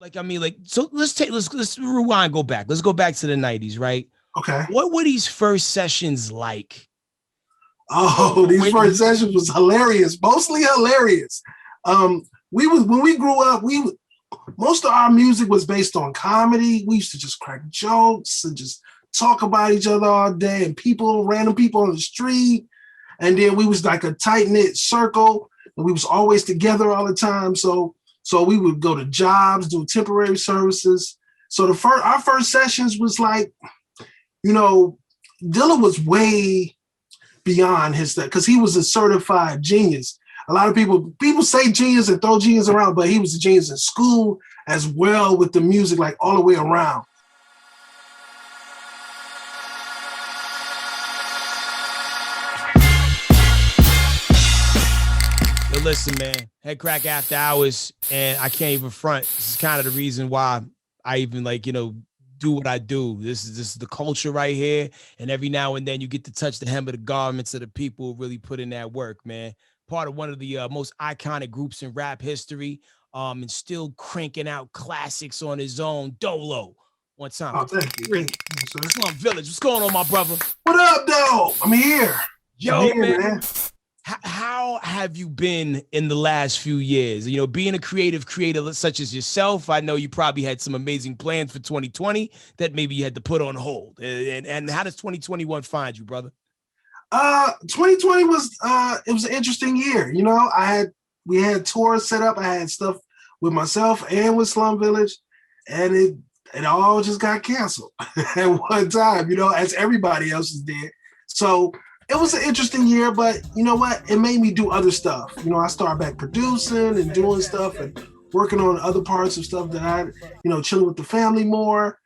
Like, I mean, like, so let's rewind, go back. Let's go back to the 90s, right? Okay. What were these first sessions like? Oh, these first sessions was hilarious, mostly hilarious. When we grew up, most of our music was based on comedy. We used to just crack jokes and just talk about each other all day, and random people on the street. And then we was like a tight-knit circle, and we was always together all the time. So we would go to jobs, do temporary services. So our first sessions was like, Dilla was way beyond his stuff because he was a certified genius. A lot of people say genius and throw genius around, but he was a genius in school as well with the music, like all the way around. Yo, listen, man, HeadKrack After Hours, and I can't even front. This is kind of the reason why I even do what I do. This is the culture right here, and every now and then you get to touch the hem of the garments of the people who really put in that work, man. Part of one of the most iconic groups in rap history, and still cranking out classics on his own. Dolo, one time. Oh, thank you. Slum Village. What's going on, my brother? What up, Dolo? I'm here. Yo, man. How have you been in the last few years? Being a creator such as yourself, I know you probably had some amazing plans for 2020 that maybe you had to put on hold. And how does 2021 find you, brother? 2020 was it was an interesting year. We had tours set up. I had stuff with myself and with Slum Village, and it all just got canceled at one time, as everybody else's did. So it was an interesting year, but you know what? It made me do other stuff. I started back producing and doing stuff and working on other parts of stuff that I, chilling with the family more.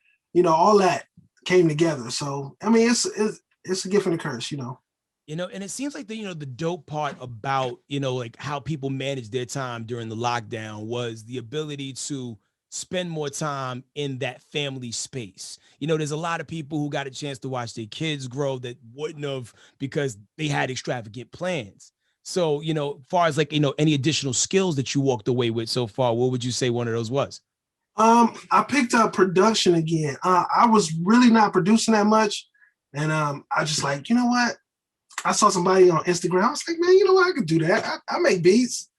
All that came together. So I mean, it's a gift and a curse. And it seems like the dope part about like how people manage their time during the lockdown was the ability to spend more time in that family space. There's a lot of people who got a chance to watch their kids grow that wouldn't have because they had extravagant plans. So, far as any additional skills that you walked away with so far, what would you say one of those was? I picked up production again. I was really not producing that much. And I just like, you know what? I saw somebody on Instagram. I was like, man, I could do that. I make beats.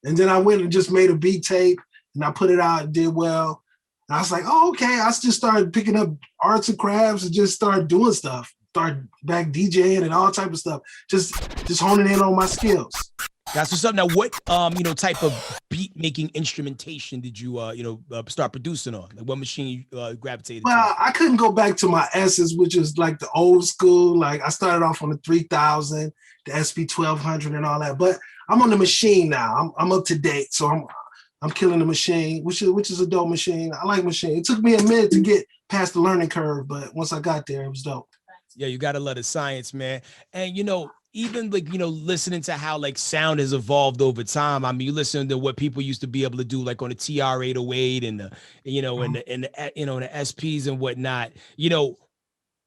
And then I went and just made a beat tape. And I put it out and did well. And I was like, oh, okay. I just started picking up arts and crafts and just started doing stuff. Started back DJing and all type of stuff. Just honing in on my skills. That's what's up. Now, what type of beat making instrumentation did you start producing on? Like what machine you gravitated Well, to? I couldn't go back to my essence, which is like the old school. Like I started off on the 3000, the SP1200 and all that. But I'm on the machine now. I'm up to date. So I'm killing the machine, which is a dope machine. I like machine. It took me a minute to get past the learning curve, but once I got there, it was dope. Yeah, you got to love the science, man. And, even listening to how sound has evolved over time. I mean, you listen to what people used to be able to do on the TR-808 and and the SPs and whatnot.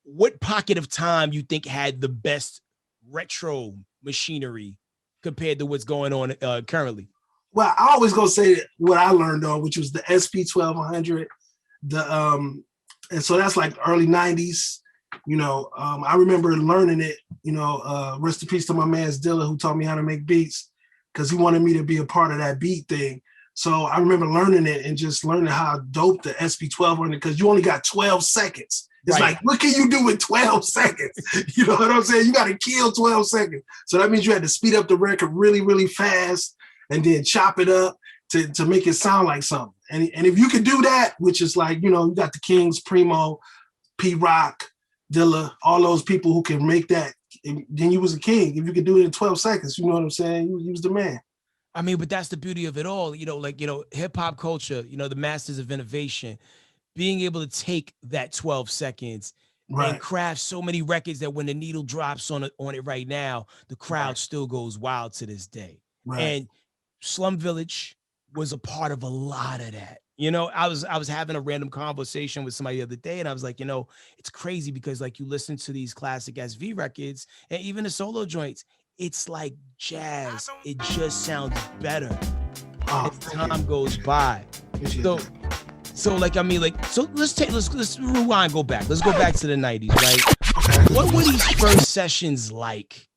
What pocket of time you think had the best retro machinery compared to what's going on currently? Well, I always go say what I learned on, which was the SP1200, and so that's like early 90s. I remember learning it, rest in peace to my man Dilla, who taught me how to make beats because he wanted me to be a part of that beat thing. So I remember learning it and just learning how dope the SP1200, because you only got 12 seconds. It's right. Like, what can you do with 12 seconds? You know what I'm saying? You got to kill 12 seconds. So that means you had to speed up the record really, really fast and then chop it up to make it sound like something. And if you could do that, which is like, you got the Kings, Primo, P-Rock, Dilla, all those people who can make that, then you was a king. If you could do it in 12 seconds, you know what I'm saying? You was the man. I mean, but that's the beauty of it all. Hip hop culture, the masters of innovation, being able to take that 12 seconds right. and craft so many records that when the needle drops on it right now, the crowd right. still goes wild to this day. Right. And Slum Village was a part of a lot of that. I was having a random conversation with somebody the other day, and I was like, it's crazy because you listen to these classic SV records and even the solo joints, it's like jazz. It just sounds better as time goes by. So like, I mean, like, so let's rewind, go back. Let's go back to the 90s, right? What were these first sessions like?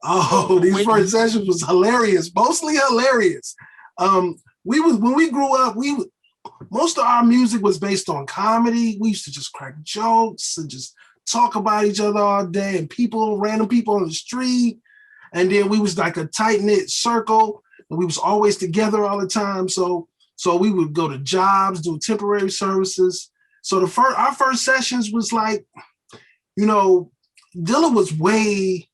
Oh, these first sessions was hilarious, mostly hilarious. When we grew up, most of our music was based on comedy. We used to just crack jokes and just talk about each other all day, and random people on the street. And then we was like a tight-knit circle, and we was always together all the time. So we would go to jobs, do temporary services. So our first sessions was like, Dilla was way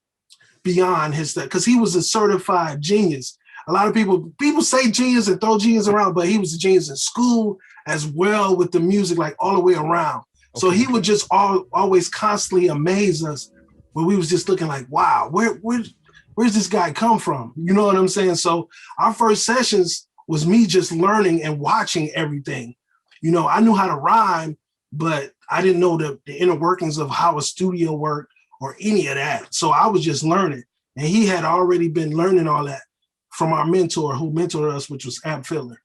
beyond his stuff because he was a certified genius. A lot of people say genius and throw genius around, but he was a genius in school as well with the music, like all the way around. Okay. So he would just always constantly amaze us when we was just looking like, wow, where's this guy come from? You know what I'm saying? So our first sessions was me just learning and watching everything. I knew how to rhyme, but I didn't know the inner workings of how a studio worked or any of that. So I was just learning. And he had already been learning all that from our mentor who mentored us, which was Amp Filler.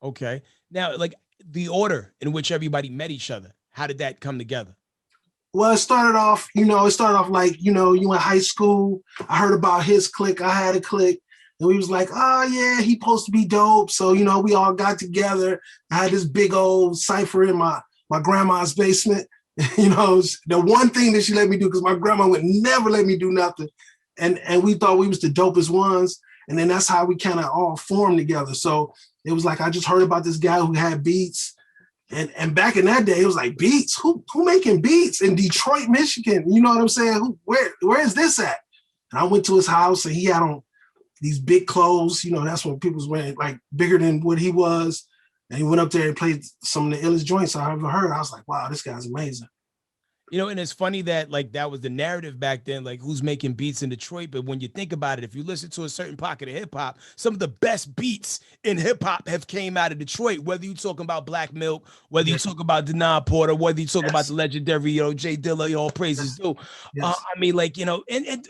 Okay. Now, like the order in which everybody met each other, how did that come together? Well, it started off like, you in high school. I heard about his clique. I had a clique. And we was like, oh, yeah, he supposed to be dope. So, we all got together. I had this big old cypher in my grandma's basement. The one thing that she let me do, because my grandma would never let me do nothing. And we thought we was the dopest ones. And then that's how we kind of all formed together. So it was like, I just heard about this guy who had beats. And back in that day, it was like, beats? Who making beats in Detroit, Michigan? You know what I'm saying? Where is this at? And I went to his house, and he had on these big clothes. That's when people was wearing like bigger than what he was. And he went up there and played some of the illest joints I ever heard. I was like, wow, this guy's amazing. And it's funny that like that was the narrative back then, like who's making beats in Detroit. But when you think about it, if you listen to a certain pocket of hip hop, some of the best beats in hip hop have came out of Detroit, whether you're talking about Black Milk, whether you talk about Denon Porter, whether you talk about the legendary, J Dilla, all praises due. I mean, like, and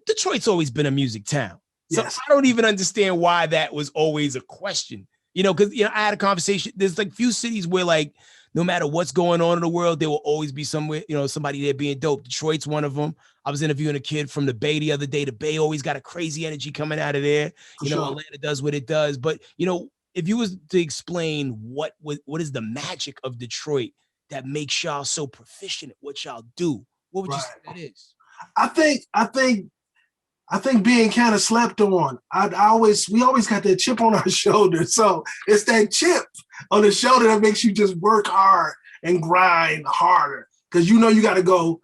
Detroit's always been a music town. So I don't even understand why that was always a question, because, I had a conversation. There's like few cities where like, no matter what's going on in the world, there will always be somewhere, somebody there being dope. Detroit's one of them. I was interviewing a kid from the Bay the other day. The Bay always got a crazy energy coming out of there. Atlanta does what it does. But, if you was to explain what is the magic of Detroit that makes y'all so proficient at what y'all do, what would you say that is? I think being kind of slept on. We always got that chip on our shoulder. So it's that chip on the shoulder that makes you just work hard and grind harder. Because you got to go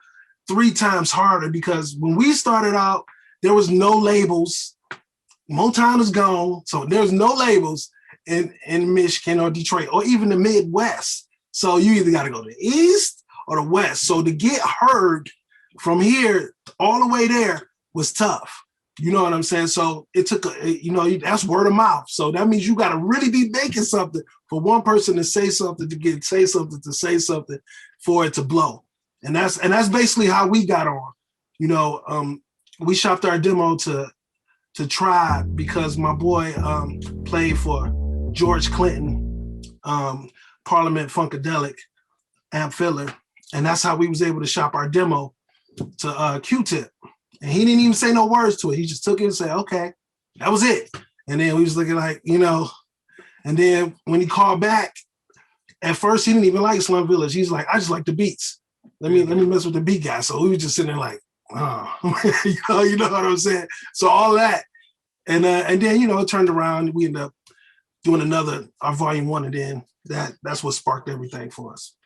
3 times harder, because when we started out, there was no labels. Motown is gone. So there's no labels in Michigan or Detroit or even the Midwest. So you either got to go to the East or the West. So to get heard from here all the way there was tough. You know what I'm saying? So it took, that's word of mouth. So that means you got to really be making something for one person to say something, say something for it to blow. And that's basically how we got on. We shopped our demo to Tribe because my boy played for George Clinton, Parliament Funkadelic, Amp Filler. And that's how we was able to shop our demo to Q-Tip. And he didn't even say no words to it. He just took it and said, okay, that was it. And then we was looking like, and then when he called back, at first he didn't even like Slum Village. He's like, I just like the beats. Let me mess with the beat guy. So we was just sitting there like, oh, you know what I'm saying? So all that. And then, it turned around. We ended up doing our volume 1. And then that's what sparked everything for us.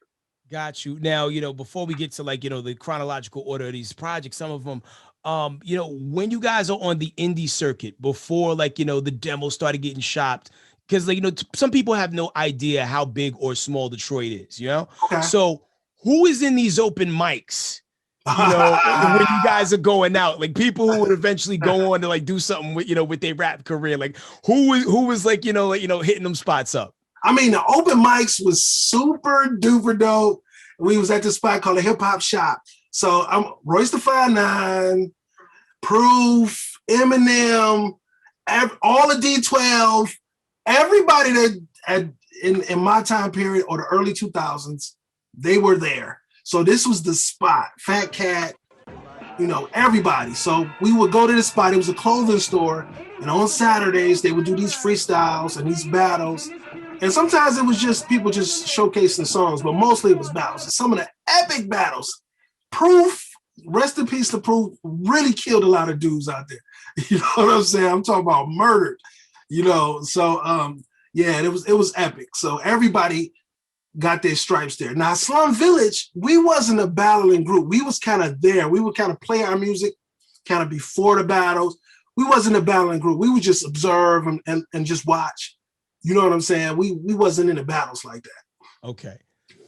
Got you. Now, before we get to like, the chronological order of these projects, some of them, when you guys are on the indie circuit before like, the demo started getting shopped, because like, some people have no idea how big or small Detroit is, Okay. So who is in these open mics, when you guys are going out, like people who would eventually go on to like do something with, with their rap career, like who was like, hitting them spots up? I mean, the open mics was super duper dope. We was at this spot called the Hip Hop Shop. So I'm Royce the 5'9", Proof, Eminem, all the D12, everybody that in my time period or the early 2000s, they were there. So this was the spot. Fat Cat, you know, everybody. So we would go to this spot. It was a clothing store. And on Saturdays, they would do these freestyles and these battles. And sometimes it was just people just showcasing songs, but mostly it was battles. And some of the epic battles. Proof, rest in peace to Proof, really killed a lot of dudes out there. You know what I'm saying? I'm talking about murdered, you know. So yeah, it was epic. So everybody got their stripes there. Now, Slum Village, we wasn't a battling group. We was kind of there. We would kind of play our music kind of before the battles. We wasn't a battling group. We would just observe and just watch. You know what I'm saying? We wasn't in the battles like that. Okay.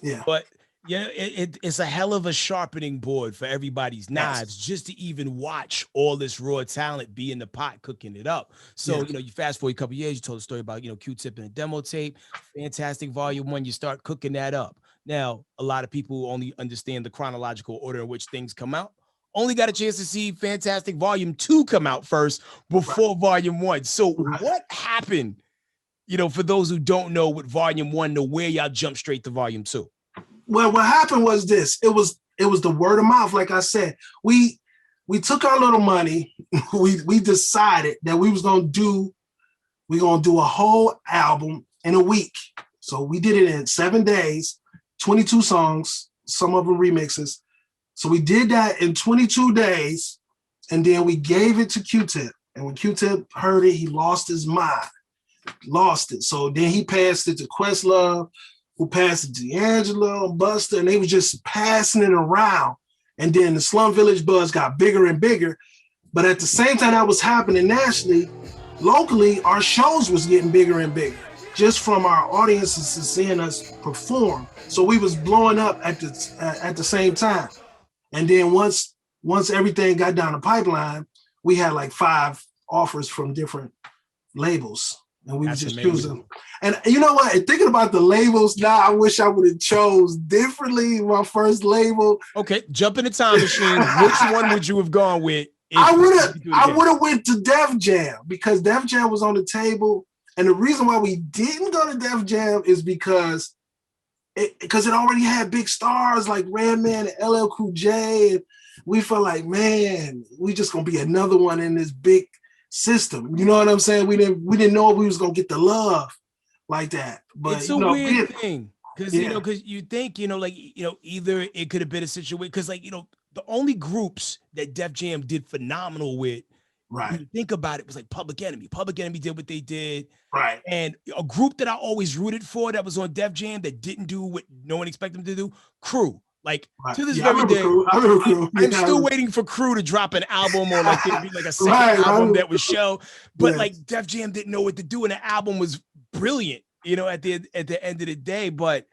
Yeah. But yeah, it's a hell of a sharpening board for everybody's knives just to even watch all this raw talent be in the pot cooking it up. So, you know, you fast forward a couple of years, you told a story about, you know, Q-Tip and a demo tape, Fantastic Volume 1, you start cooking that up. Now, a lot of people who only understand the chronological order in which things come out only got a chance to see Fantastic Volume 2 come out first before Volume 1. So what happened, you know, for those who don't know with Volume 1 to where y'all jump straight to Volume 2? Well, what happened was this. It was the word of mouth. Like I said, we took our little money. We decided that we're gonna do a whole album in a week. So we did it in 7 days, 22 songs, some of them remixes. So we did that in 22 days, and then we gave it to Q-Tip. And when Q-Tip heard it, he lost his mind. Lost it. So then he passed it to Questlove, who passed it to D'Angelo, Busta, and they were just passing it around. And then the Slum Village buzz got bigger and bigger. But at the same time that was happening nationally, locally, our shows was getting bigger and bigger, just from our audiences seeing us perform. So we was blowing up at the same time. And then once everything got down the pipeline, we had like 5 offers from different labels. And we were just choosing. And you know what? Thinking about the labels now, I wish I would have chose differently my first label. Okay, jump in the time machine. Which one would you have gone with? I would have went to Def Jam because Def Jam was on the table. And the reason why we didn't go to Def Jam is because it already had big stars like Redman and LL Cool J. And we felt like, man, we just gonna be another one in this big system. You know what I'm saying? We didn't know if we was gonna get the love like that. But it's a weird thing because you know, because you think, you know, like, you know, either it could have been a situation because, like, you know, the only groups that Def Jam did phenomenal with, when you think about it, was like Public Enemy. Public Enemy did what they did, right? And a group that I always rooted for that was on Def Jam that didn't do what no one expected them to do, Crew. Like, to this very day, I'm still waiting for Crew to drop an album or like it'd be like a second album that was show. But like Def Jam didn't know what to do, and the album was brilliant, you know, at the end of the day. But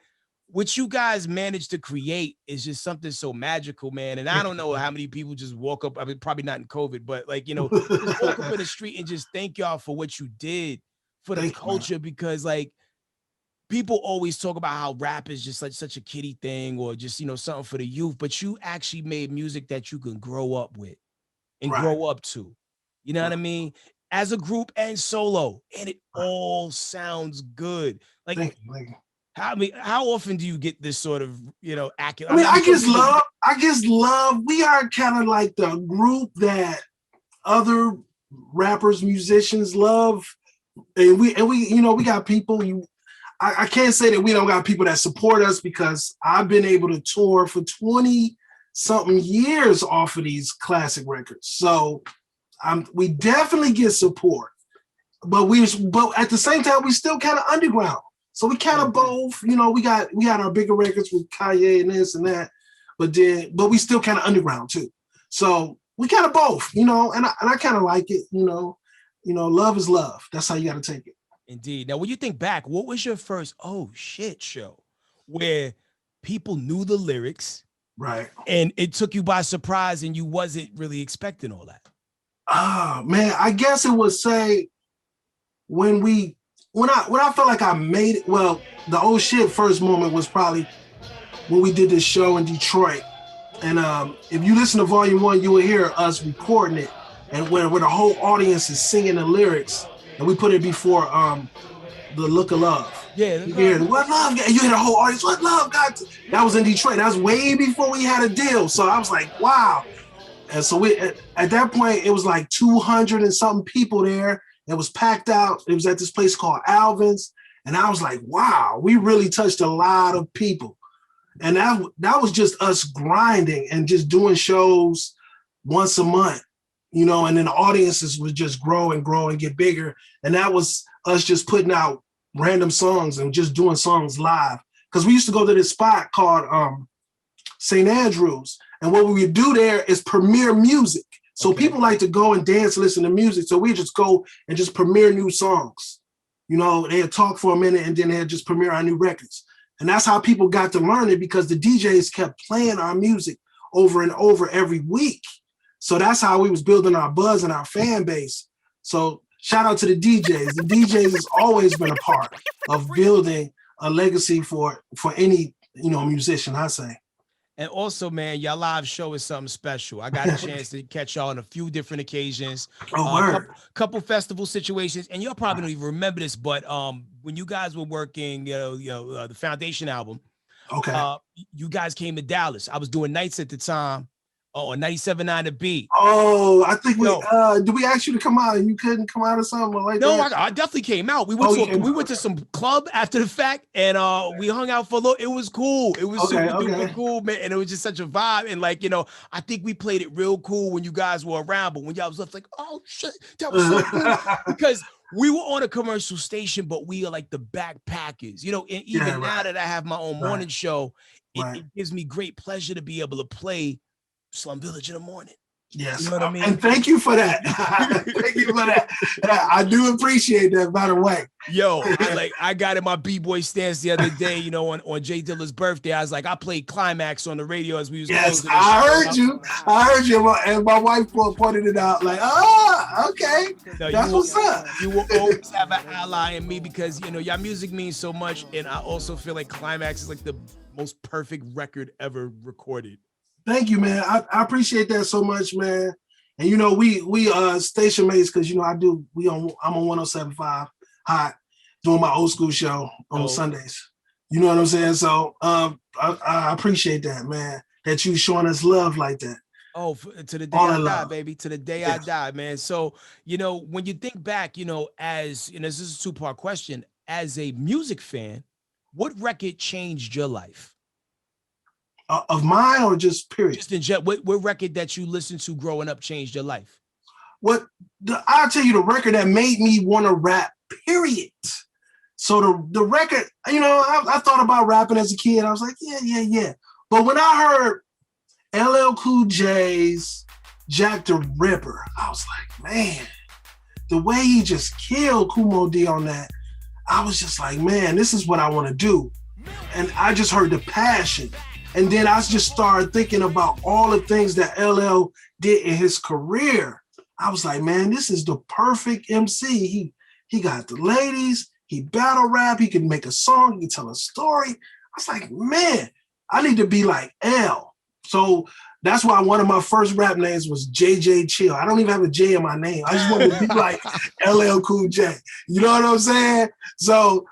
what you guys managed to create is just something so magical, man. And I don't know how many people just walk up. I mean, probably not in COVID, but like, you know, just walk up in the street and just thank y'all for what you did for the culture, because like, people always talk about how rap is just like such a kiddie thing or just, you know, something for the youth, but you actually made music that you can grow up with and grow up to, you know what I mean? As a group and solo, and it all sounds good. Like, thank you. How often do you get this sort of, you know, accurate? I mean, I just love, we are kind of like the group that other rappers, musicians love. And we, you know, we got people, I can't say that we don't got people that support us because I've been able to tour for 20 something years off of these classic records. So we definitely get support, but at the same time, we still kind of underground. So we kind of both, you know, we had our bigger records with Kanye and this and that, but we still kind of underground too. So we kind of both, you know, and I kind of like it, you know, love is love. That's how you got to take it. Indeed. Now, when you think back, what was your first oh shit show where people knew the lyrics, right, and it took you by surprise and you wasn't really expecting all that? Oh man, I guess it would say when I felt like I made it. Well, the oh shit first moment was probably when we did this show in Detroit, and if you listen to Volume 1, you will hear us recording it, and where the whole audience is singing the lyrics. And we put it before The Look of Love. Yeah. You hear what love got? You hear the whole audience, what love got? That was in Detroit. That was way before we had a deal. So I was like, wow. And so we at that point, it was like 200 and something people there. It was packed out. It was at this place called Alvin's. And I was like, wow, we really touched a lot of people. And that was just us grinding and just doing shows once a month, you know, and then the audiences would just grow and grow and get bigger. And that was us just putting out random songs and just doing songs live. Because we used to go to this spot called St. Andrews. And what we would do there is premiere music. So people like to go and dance, listen to music. So we just go and just premiere new songs. You know, they'd talk for a minute and then they'd just premiere our new records. And that's how people got to learn it, because the DJs kept playing our music over and over every week. So that's how we was building our buzz and our fan base. So shout out to the DJs. The DJs has always been a part of building a legacy for any, you know, musician, I say. And also, man, your live show is something special. I got a chance to catch y'all on a few different occasions, couple festival situations, and y'all probably don't even remember this, but when you guys were working, the Foundation album, you guys came to Dallas. I was doing nights at the time on 97.9 The Beat. Oh, I think did we ask you to come out and you couldn't come out or something like that? No, I definitely came out. We went to some club after the fact, and we hung out for a little. It was cool. It was super cool, man. And it was just such a vibe. And like, I think we played it real cool when you guys were around, but when y'all was left, like, oh shit, that was so cool. Because we were on a commercial station, but we are like the backpackers, and even now that I have my own morning show, it gives me great pleasure to be able to play Slum Village in the morning. Yes, you know what I mean? And thank you for that. Thank you for that. I do appreciate that, by the way. Yo, I got in my B-boy stance the other day, on J Dilla's birthday. I was like, I played Climax on the radio as we was closing. I heard you, and my wife pointed it out. Like, okay, that's what's up. You will always have an ally in me because your music means so much, and I also feel like Climax is like the most perfect record ever recorded. Thank you, man. I appreciate that so much, man. And we station mates because I'm on 107.5 Hot doing my old school show on Sundays. You know what I'm saying? So I appreciate that, man. That you showing us love like that. Oh, to the day I die, baby. To the day I die, man. So when you think back, as this is a two-part question. As a music fan, what record changed your life? Of mine or just period? Just in general, what record that you listened to growing up changed your life? I'll tell you the record that made me want to rap, period. So the record, I thought about rapping as a kid. I was like, yeah. But when I heard LL Cool J's Jack the Ripper, I was like, man, the way he just killed Kumo D on that, I was just like, man, this is what I want to do. And I just heard the passion. And then I just started thinking about all the things that LL did in his career. I was like, man, this is the perfect MC. He got the ladies, he battle rap, he can make a song, he can tell a story. I was like, man, I need to be like L. So that's why one of my first rap names was JJ Chill. I don't even have a J in my name. I just wanted to be like LL Cool J. You know what I'm saying? So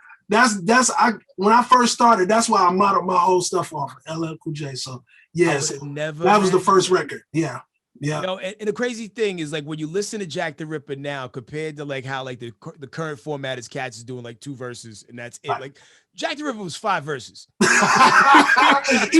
when I first started, that's why I modeled my whole stuff off of LL Cool J. So yes, that was the first record. Yeah. And the crazy thing is, like, when you listen to Jack the Ripper now compared to like how like the current format is cats is doing like 2 verses and that's it. Like Jack the Ripper was 5 verses. He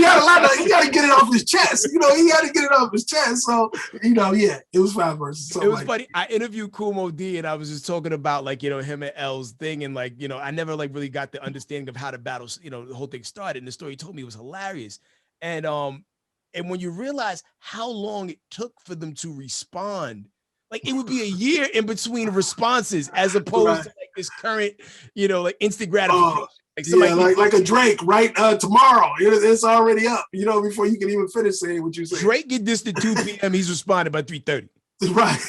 had a lot of, he got to get it off his chest. He had to get it off his chest. So, it was 5 verses. It was funny. I interviewed Kumo D and I was just talking about like, him and L's thing. And like, I never like really got the understanding of how the battle, the whole thing started. And the story he told me was hilarious. And when you realize how long it took for them to respond, like it would be a year in between responses as opposed to like this current, like instant gratification. Like somebody like a Drake, right? Tomorrow, it's already up, before you can even finish saying what you say. Drake get this at 2 p.m. He's responded by 3:30. Right.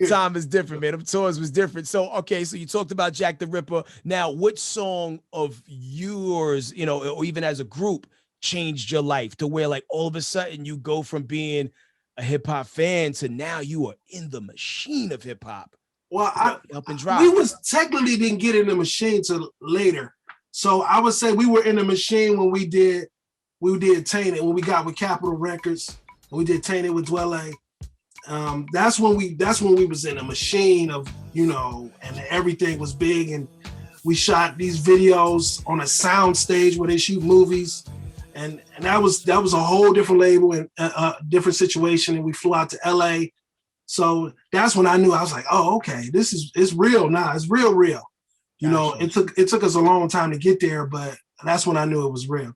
Time is different, man. Tours was different. So, okay, so you talked about Jack the Ripper. Now, what song of yours, or even as a group, changed your life to where like all of a sudden you go from being a hip hop fan to now you are in the machine of hip hop? Well, helping drop. We was technically didn't get in the machine till later. So I would say we were in the machine when we did Tainted, when we got with Capitol Records, and we did Tainted with Dwelle. That's when we was in a machine of, and everything was big, and we shot these videos on a sound stage where they shoot movies, and that was a whole different label and a different situation, and we flew out to LA. So that's when I knew. I was like, oh, okay, it's real now. It's real. It took us a long time to get there, but that's when I knew it was real.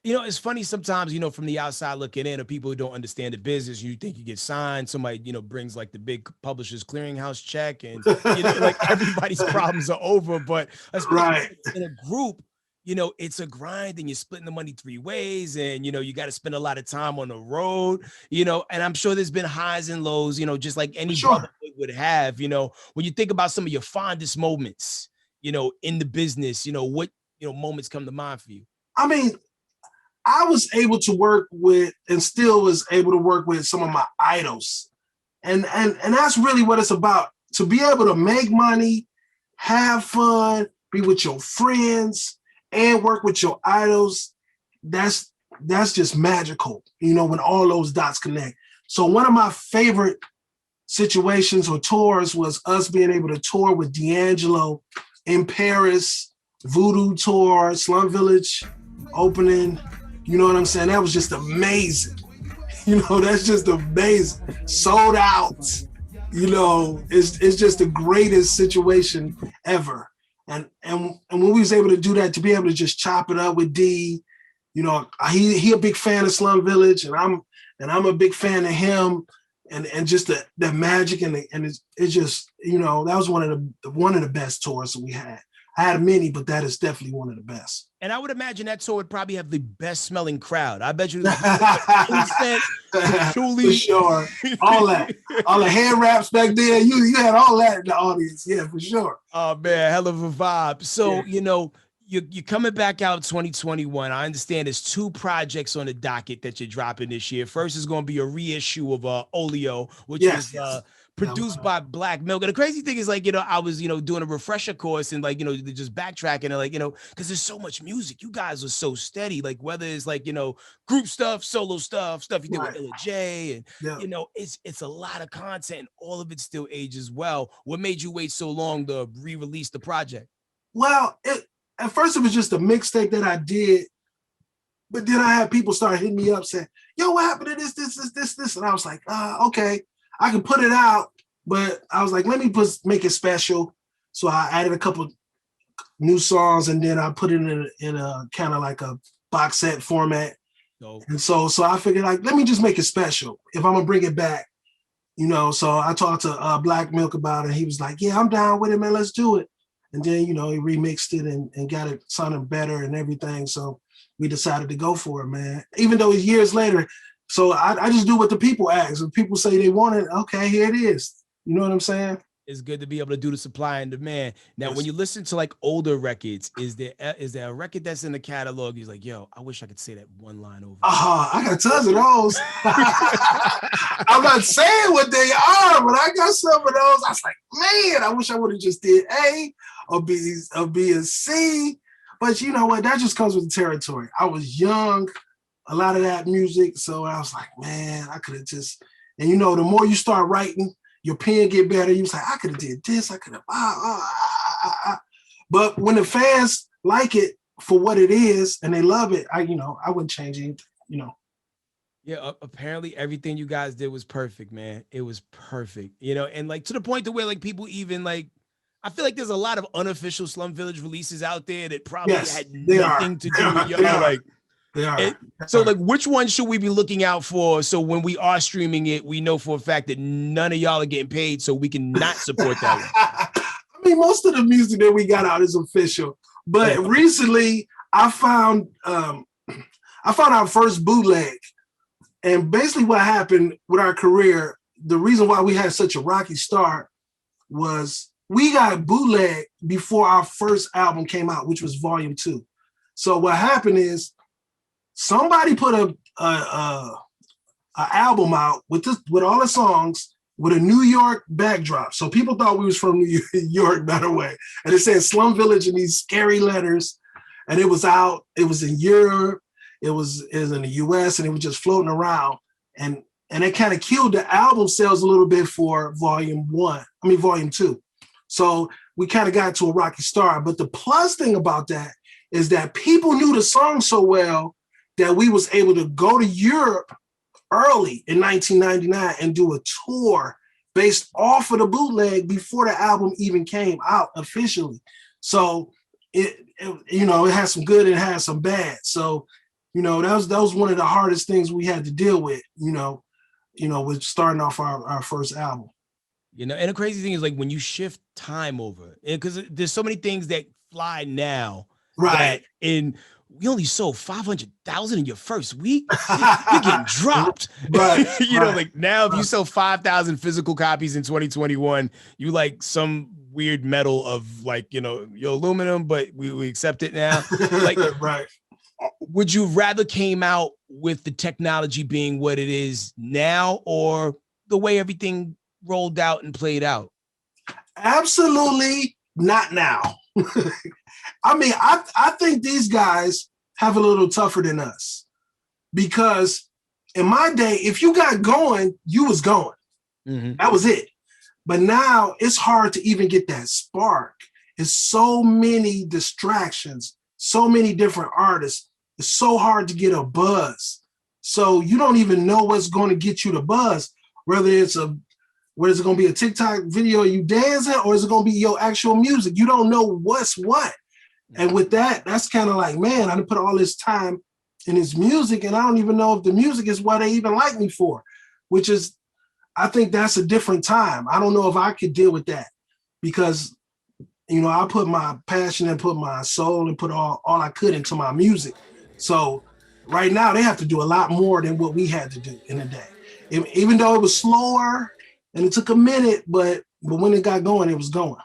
It's funny sometimes, from the outside looking in, or people who don't understand the business, you think you get signed, somebody, brings like the big publishers clearinghouse check, and like everybody's problems are over. But especially in a group, it's a grind, and you're splitting the money 3 ways, and you got to spend a lot of time on the road, and I'm sure there's been highs and lows, just like any brother would have. When you think about some of your fondest moments, in the business, what moments come to mind for you? I mean, I was able to work with, and still was able to work with, some of my idols. And that's really what it's about. To be able to make money, have fun, be with your friends, and work with your idols, that's just magical, when all those dots connect. So one of my favorite situations or tours was us being able to tour with D'Angelo in Paris, Voodoo tour, Slum Village opening. You know what I'm saying? That was just amazing. That's just amazing. Sold out. It's just the greatest situation ever. And when we was able to do that, to be able to just chop it up with D, he a big fan of Slum Village, and I'm a big fan of him, and just the magic, and it's just, that was one of the best tours that we had. I had many, but that is definitely one of the best. And I would imagine that tour would probably have the best smelling crowd. I bet you. For sure. All the hand wraps back there. You had all that in the audience. Yeah, for sure. Oh man, hell of a vibe. So, you're coming back out 2021. I understand there's 2 projects on the docket that you're dropping this year. First is going to be a reissue of Oleo, which is produced by Black Milk. And the crazy thing is, like, I was, doing a refresher course, and like, just backtracking, and like, because there's so much music. You guys are so steady, like whether it's like, group stuff, solo stuff you did with Illa J, and it's a lot of content, and all of it still ages well. What made you wait so long to re-release the project? Well, at first it was just a mixtape that I did, but then I had people start hitting me up saying, yo, what happened to this? And I was like, okay, I can put it out, but I was like, let me make it special. So I added a couple new songs, and then I put it in a kind of like a box set format. And so I figured, like, let me just make it special if I'm gonna bring it back, So I talked to Black Milk about it. He was like, yeah, I'm down with it, man. Let's do it. And then, he remixed it and got it sounding better and everything. So we decided to go for it, man. Even though it's years later. So I just do what the people ask. If people say they want it, okay, here it is. You know what I'm saying? It's good to be able to do the supply and demand. Now, when you listen to like older records, is there a record that's in the catalog? He's like, yo, I wish I could say that one line over. I got tons of those. I'm not saying what they are, but I got some of those. I was like, man, I wish I would have just did A or B and C. But you know what? That just comes with the territory. I was young, a lot of that music. So I was like, man, I could have just, and the more you start writing, your pen get better. You was like, I could have did this. I could have, But when the fans like it for what it is and they love it, I wouldn't change anything, Yeah, apparently everything you guys did was perfect, man. It was perfect, and like to the point to where like people even like, I feel like there's a lot of unofficial Slum Village releases out there that probably had nothing to do with y'all. Like, they are. So like, which one should we be looking out for? So when we are streaming it, we know for a fact that none of y'all are getting paid, so we can not support that one. I mean, most of the music that we got out is official, but recently I found our first bootleg, and basically what happened with our career, the reason why we had such a rocky start was we got bootleg before our first album came out, which was Volume 2. So what happened is, somebody put a album out with all the songs, with a New York backdrop. So people thought we was from New York, by the way. And it said Slum Village in these scary letters. And it was out, it was in Europe, it was in the US, and it was just floating around. And it kind of killed the album sales a little bit for volume 2. So we kind of got to a rocky start. But the plus thing about that is that people knew the song so well that we was able to go to Europe early in 1999 and do a tour based off of the bootleg before the album even came out officially. So it has some good and it has some bad. So, that was one of the hardest things we had to deal with, with starting off our first album. And the crazy thing is, like, when you shift time over, because there's so many things that fly now, right? And we only sold 500,000 in your first week. You're getting dropped, right? Like now, if you sell 5,000 physical copies in 2021, you like some weird metal of like your aluminum, but we accept it now. Like, right? Would you rather came out with the technology being what it is now, or the way everything rolled out and played out? Absolutely not now. I mean, I think these guys have a little tougher than us, because in my day, if you got going, you was going. Mm-hmm. That was it. But now it's hard to even get that spark. It's so many distractions, so many different artists. It's so hard to get a buzz. So you don't even know what's going to get you the buzz, whether it's going to be a TikTok video of you dancing, or is it going to be your actual music? You don't know what's what. And with that, that's kind of like, man, I done put all this time in his music, and I don't even know if the music is what they even like me for, which is, I think that's a different time. I don't know if I could deal with that, because, I put my passion and put my soul and put all I could into my music. So right now they have to do a lot more than what we had to do in a day. Even though it was slower and it took a minute, but when it got going, it was going.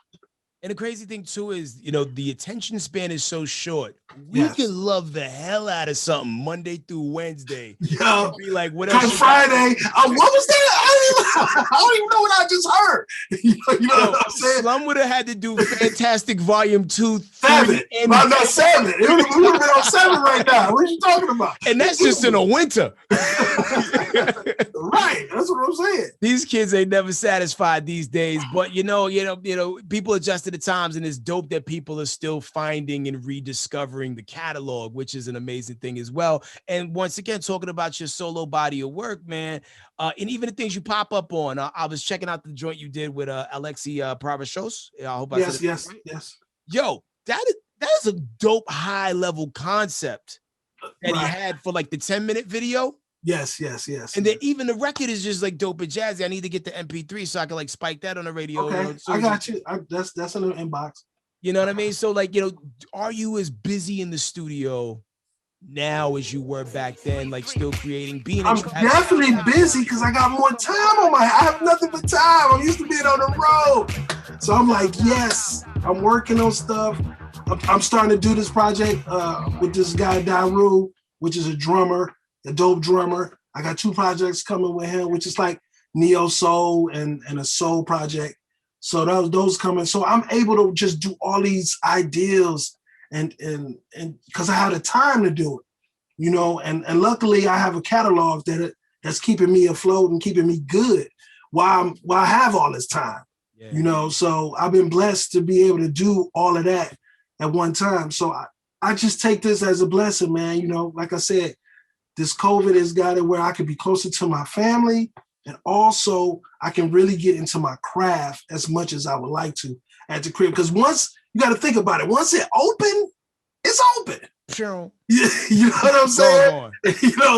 And the crazy thing too is, the attention span is so short. We can love the hell out of something Monday through Wednesday. Yeah. Be like, what else? On Friday. What was that? I don't even know what I just heard. You know what I'm saying? Slum would have had to do Fantastic Volume 2, 7. No, 7. We would have been on 7 right now. What are you talking about? And that's just in the winter. Right. That's what I'm saying. These kids ain't never satisfied these days, but people adjust to the times, and it's dope that people are still finding and rediscovering the catalog, which is an amazing thing as well. And once again, talking about your solo body of work, man, and even the things you pop up on. I was checking out the joint you did with Alexi Pravashos. I hope I said it right. Yes. Yo, that is a dope high level concept that he had for like the 10-minute video. Yes. And then even the record is just like dope and jazzy. I need to get the MP3 so I can like spike that on the radio. Okay, I got you. That's in the inbox. You know what I mean? So like, are you as busy in the studio now as you were back then, like still creating, I'm definitely busy because I got more time I have nothing but time. I'm used to being on the road. So I'm like, yes, I'm working on stuff. I'm starting to do this project with this guy, Daru, which is a dope drummer. I got 2 projects coming with him, which is like neo soul and a soul project. So those coming. So I'm able to just do all these ideas and because I had the time to do it, and luckily I have a catalog that's keeping me afloat and keeping me good while I have all this time. Yeah. So I've been blessed to be able to do all of that at one time. So I just take this as a blessing, man. Like I said, this COVID has got it where I can be closer to my family, and also I can really get into my craft as much as I would like to at the crib. Because once, you got to think about it, once it open, it's open. Sure. You know what I'm saying?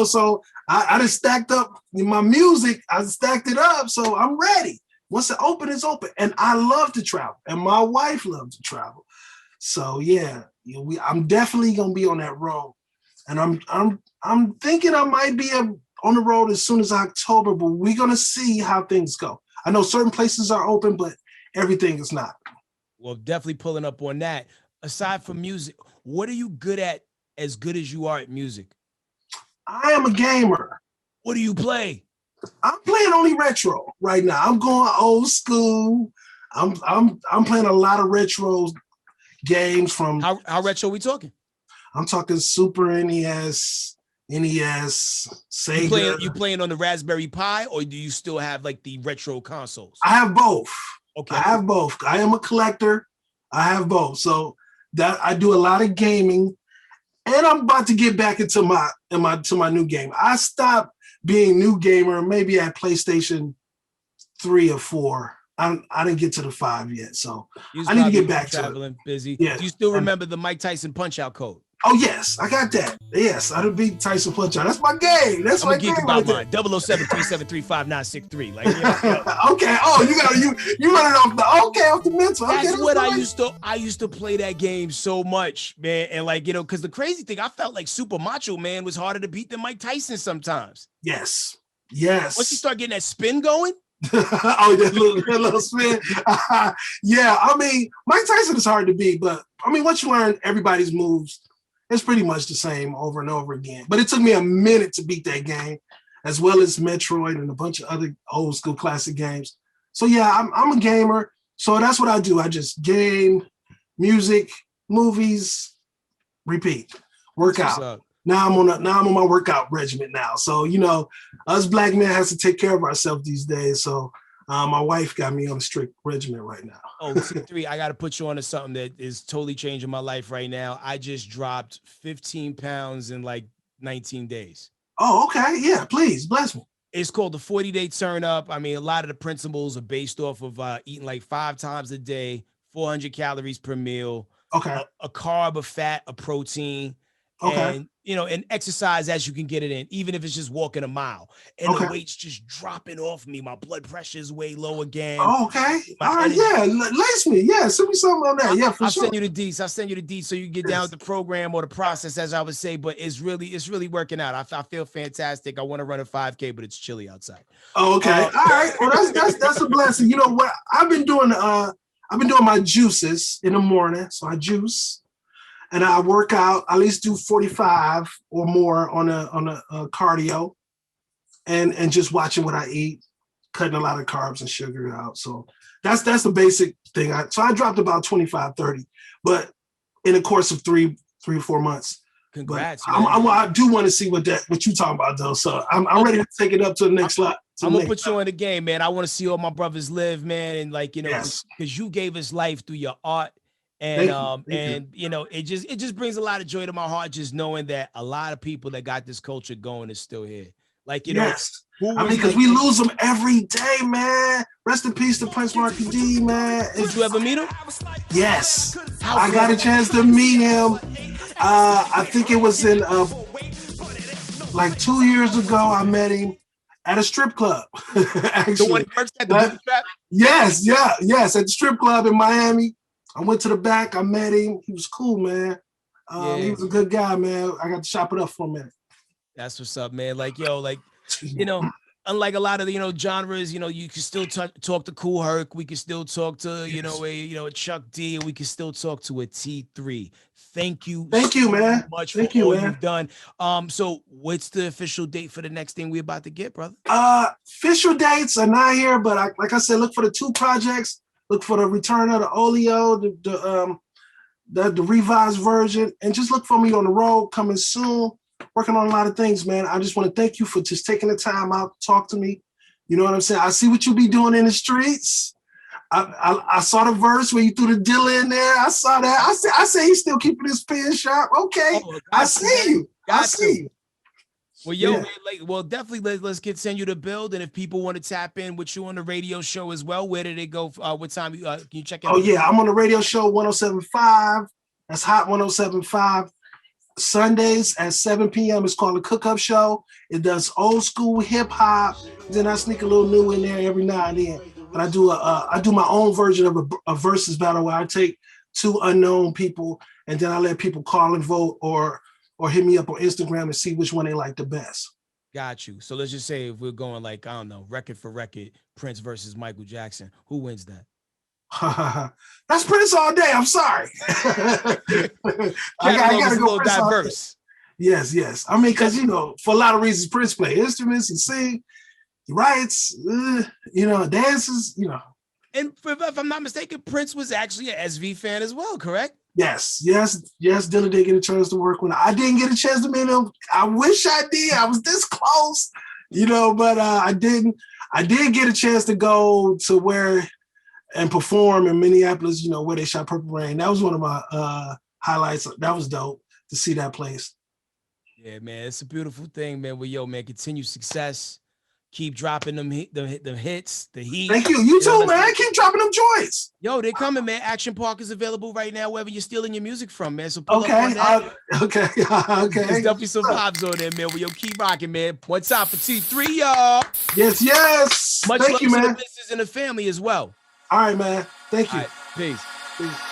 So I just stacked up my music. I stacked it up, so I'm ready. Once it open, it's open. And I love to travel, and my wife loves to travel. So yeah, I'm definitely gonna be on that road. And I'm thinking I might be on the road as soon as October, but we're gonna see how things go. I know certain places are open, but everything is not. Well, definitely pulling up on that. Aside from music, what are you good at, as good as you are at music? I am a gamer. What do you play? I'm playing only retro right now. I'm going old school. I'm playing a lot of retro games from. How retro we talking? I'm talking Super NES, Sega. You playing on the Raspberry Pi, or do you still have like the retro consoles? I have both. Okay. I have both. I am a collector. I have both. So that I do a lot of gaming, and I'm about to get back into my new game. I stopped being new gamer maybe at PlayStation 3 or 4. I didn't get to the 5 yet, so I need to get back traveling, busy. Yes. Do you still remember the Mike Tyson Punch-Out code? Oh yes, I got that. Yes, I done beat Tyson Punch-Out. That's my game. That's my game. I'm a geek about mine. 007-373-5963. Like, okay. Oh, you run it off the mental. That's what I used to play that game so much, man. And like, because the crazy thing, I felt like Super Macho Man was harder to beat than Mike Tyson sometimes. Yes. Once you start getting that spin going. Oh, that little spin. Yeah, I mean, Mike Tyson is hard to beat, but I mean, once you learn everybody's moves, it's pretty much the same over and over again. But it took me a minute to beat that game, as well as Metroid and a bunch of other old school classic games. So yeah, I'm a gamer. So that's what I do. I just game, music, movies, repeat, workout. Now I'm on my workout regimen now. So, us black men has to take care of ourselves these days. So my wife got me on a strict regimen right now. Oh, T3, I got to put you on to something that is totally changing my life right now. I just dropped 15 pounds in like 19 days. Oh, okay. Yeah, please bless me. It's called the 40-day turn up. I mean, a lot of the principles are based off of eating like 5 times a day, 400 calories per meal. Okay. A carb, a fat, a protein. Okay. And, and exercise as you can get it in, even if it's just walking a mile. And the weight's just dropping off me. My blood pressure is way low again. Oh, okay. All right. Yeah. Lace me. Yeah. Send me something on that. Yeah, for I'll sure. send you the deets. I'll send you the deets so you can get down with the program or the process, as I would say. But it's really working out. I feel fantastic. I want to run a 5K, but it's chilly outside. Oh, okay. All right. Well, that's a blessing. You know what? I've been doing my juices in the morning. So I juice. And I work out, I at least do 45 or more on a cardio, and just watching what I eat, cutting a lot of carbs and sugar out. So that's the basic thing. So I dropped about 25, 30, but in the course of three or 4 months. Congrats. I do want to see what you talking about though. So I'm ready to take it up to the next slot. I'm gonna put you in the game, man. I want to see all my brothers live, man, and like because you gave us life through your art. And it just brings a lot of joy to my heart just knowing that a lot of people that got this culture going is still here. Like, yes. I mean, because we lose them every day, man. Rest in peace to Punch Marky D, man. Did you ever meet him? Yes. I got a chance to meet him. I think it was in like 2 years ago. I met him at a strip club. Actually. The one he works at the booty trap? Yes, at the strip club in Miami. I went to the back. I met him. He was cool, man. He was a good guy, man. I got to chop it up for a minute. That's what's up, man. Like, unlike a lot of the genres, you can still talk to Kool Herc. We can still talk to a Chuck D. We can still talk to a T3. Thank you, man. Much for all you've done. So what's the official date for the next thing we're about to get, brother? Official dates are not here, but like I said, look for the 2 projects. Look for the return of the Oleo, the revised version, and just look for me on the road coming soon. Working on a lot of things, man. I just want to thank you for just taking the time out to talk to me. You know what I'm saying? I see what you be doing in the streets. I saw the verse where you threw the Dilla in there. I saw that. I say he's still keeping his pen sharp. Okay, I see you. I see you. Well, man, definitely send you the build. And if people want to tap in with you on the radio show as well, where did it go? What time can you check in? Oh, yeah, I'm on the radio show 107.5. That's Hot 107.5. Sundays at 7 p.m. It's called the Cook Up Show. It does old school hip hop. Then I sneak a little new in there every now and then. But I do my own version of a versus battle where I take 2 unknown people and then I let people call and vote or hit me up on Instagram and see which one they like the best. Got you. So let's just say if we're going like, I don't know, record for record, Prince versus Michael Jackson, who wins that? That's Prince all day. I'm sorry. I gotta go Prince diverse. Yes. I mean, because for a lot of reasons, Prince play instruments and sing. riots, you know, dances, you know. And if I'm not mistaken, Prince was actually an SV fan as well, correct? Yes. Dilla did get a chance to work with him. I didn't get a chance to meet him. I wish I did. I was this close, you know, but I didn't. I did get a chance to go to where and perform in Minneapolis, you know, where they shot Purple Rain. That was one of my highlights. That was dope to see that place. Yeah, man, it's a beautiful thing, man. Well, yo, man, continue success. Keep dropping them hits, the heat. Thank you. You too, man. Keep dropping them joints. Yo, they're coming, man. Action Park is available right now wherever you're stealing your music from, man. So pull okay, up on that. Okay. There's definitely some vibes on there, man. Well, yo, keep rocking, man. One time for T3, y'all. Yes. Much Thank love you, to man. the business and the family as well. All right, man. Thank you. All right, peace. Peace.